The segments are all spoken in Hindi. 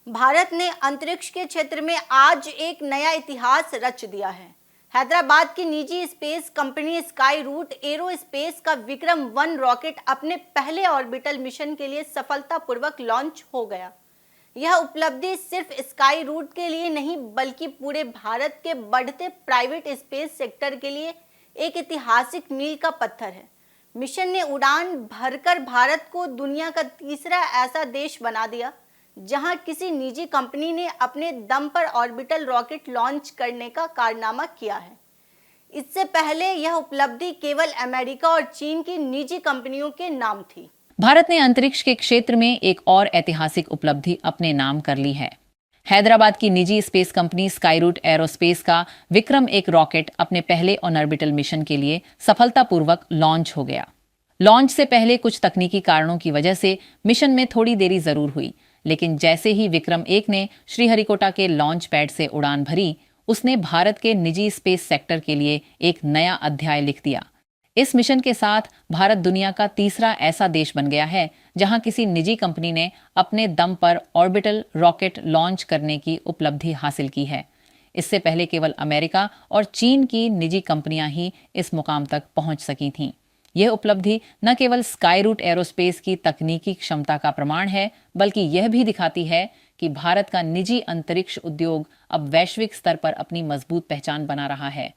भारत ने अंतरिक्ष के क्षेत्र में आज एक नया इतिहास रच दिया है। हैदराबाद की निजी space company Skyroot Aerospace का विक्रम-1 रॉकेट अपने पहले ऑर्बिटल मिशन के लिए सफलतापूर्वक लॉन्च हो गया। यह उपलब्धि सिर्फ स्काई रूट के लिए नहीं बल्कि पूरे भारत के बढ़ते प्राइवेट स्पेस सेक्टर के लिए एक ऐतिहासिक मील का पत्थर है। मिशन ने उड़ान भरकर भारत को दुनिया का तीसरा ऐसा देश बना दिया जहां किसी निजी कंपनी ने अपने दम पर ऑर्बिटल रॉकेट लॉन्च करने का कारनामा किया है। इससे पहले यह उपलब्धि केवल अमेरिका और चीन की निजी कंपनियों के नाम थी। भारत ने अंतरिक्ष के क्षेत्र में एक और ऐतिहासिक उपलब्धि अपने नाम कर ली है। हैदराबाद की निजी space company Skyroot Aerospace का विक्रम-1 रॉकेट अपने पहले ऑन ऑर्बिटल मिशन के लिए सफलतापूर्वक लॉन्च हो गया। लॉन्च से पहले कुछ तकनीकी कारणों की वजह से मिशन में थोड़ी देरी जरूर हुई, लेकिन जैसे ही विक्रम-1 ने श्रीहरिकोटा के लॉन्च पैड से उड़ान भरी, उसने भारत के निजी स्पेस सेक्टर के लिए एक नया अध्याय लिख दिया। इस मिशन के साथ भारत दुनिया का तीसरा ऐसा देश बन गया है जहां किसी निजी कंपनी ने अपने दम पर ऑर्बिटल रॉकेट लॉन्च करने की उपलब्धि हासिल की है। इससे पहले केवल अमेरिका और चीन की निजी कंपनियां ही इस मुकाम तक पहुंच सकी थीं। यह उपलब्धि न केवल स्काई रूट एरोस्पेस की तकनीकी क्षमता का प्रमाण है, बल्कि यह भी दिखाती है कि भारत का निजी अंतरिक्ष उद्योग अब वैश्विक स्तर पर अपनी मजबूत पहचान बना रहा है।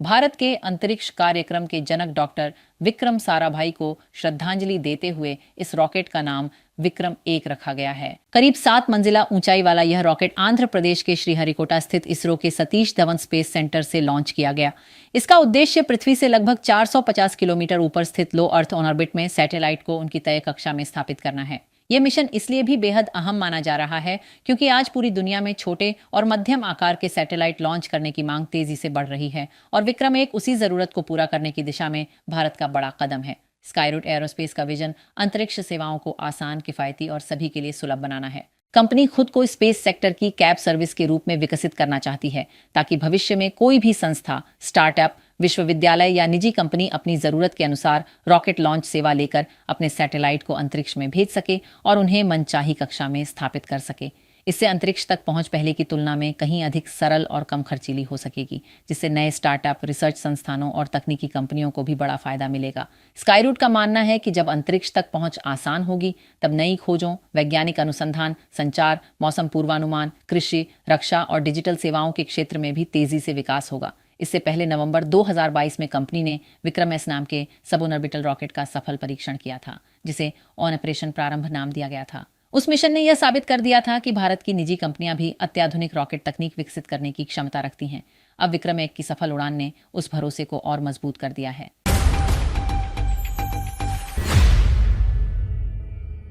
भारत के अंतरिक्ष कार्यक्रम के जनक डॉक्टर विक्रम साराभाई को श्रद्धांजलि देते हुए इस रॉकेट का नाम विक्रम-1 रखा गया है। करीब 7 मंजिला ऊंचाई वाला यह रॉकेट आंध्र प्रदेश के श्रीहरिकोटा स्थित इसरो के सतीश धवन स्पेस सेंटर से लॉन्च किया गया। इसका उद्देश्य पृथ्वी से लगभग 450 किलोमीटर ऊपर स्थित लो अर्थ ऑन ऑर्बिट में सैटेलाइट को उनकी तय कक्षा में स्थापित करना है। यह मिशन इसलिए भी बेहद अहम माना जा रहा है क्योंकि आज पूरी दुनिया में छोटे और मध्यम आकार के सैटेलाइट लॉन्च करने की मांग तेजी से बढ़ रही है और विक्रम-1 उसी जरूरत को पूरा करने की दिशा में भारत का बड़ा कदम है। स्काई रूट एरोस्पेस का विजन अंतरिक्ष सेवाओं को आसान, किफायती और सभी के लिए सुलभ बनाना है। कंपनी खुद को स्पेस सेक्टर की कैब सर्विस के रूप में विकसित करना चाहती है ताकि भविष्य में कोई भी संस्था, स्टार्टअप, विश्वविद्यालय या निजी कंपनी अपनी जरूरत के अनुसार रॉकेट लॉन्च सेवा लेकर अपने सैटेलाइट को अंतरिक्ष में भेज सके और उन्हें मनचाही कक्षा में स्थापित कर सके। इससे अंतरिक्ष तक पहुंच पहले की तुलना में कहीं अधिक सरल और कम खर्चीली हो सकेगी, जिससे नए स्टार्टअप, रिसर्च संस्थानों और तकनीकी कंपनियों को भी बड़ा फायदा मिलेगा। स्काई रूट का मानना है कि जब अंतरिक्ष तक पहुंच आसान होगी, तब नई खोजों, वैज्ञानिक अनुसंधान, संचार, मौसम पूर्वानुमान, कृषि, रक्षा और डिजिटल सेवाओं के क्षेत्र में भी तेजी से विकास होगा। इससे पहले नवंबर 2022 में कंपनी ने विक्रम-S नाम के सब ऑर्बिटल रॉकेट का सफल परीक्षण किया था, जिसे ऑन ऑपरेशन प्रारंभ नाम दिया गया था। उस मिशन ने यह साबित कर दिया था कि भारत की निजी कंपनियां भी अत्याधुनिक रॉकेट तकनीक विकसित करने की क्षमता रखती हैं। अब विक्रम-1 की सफल उड़ान ने उस भरोसे को और मजबूत कर दिया है।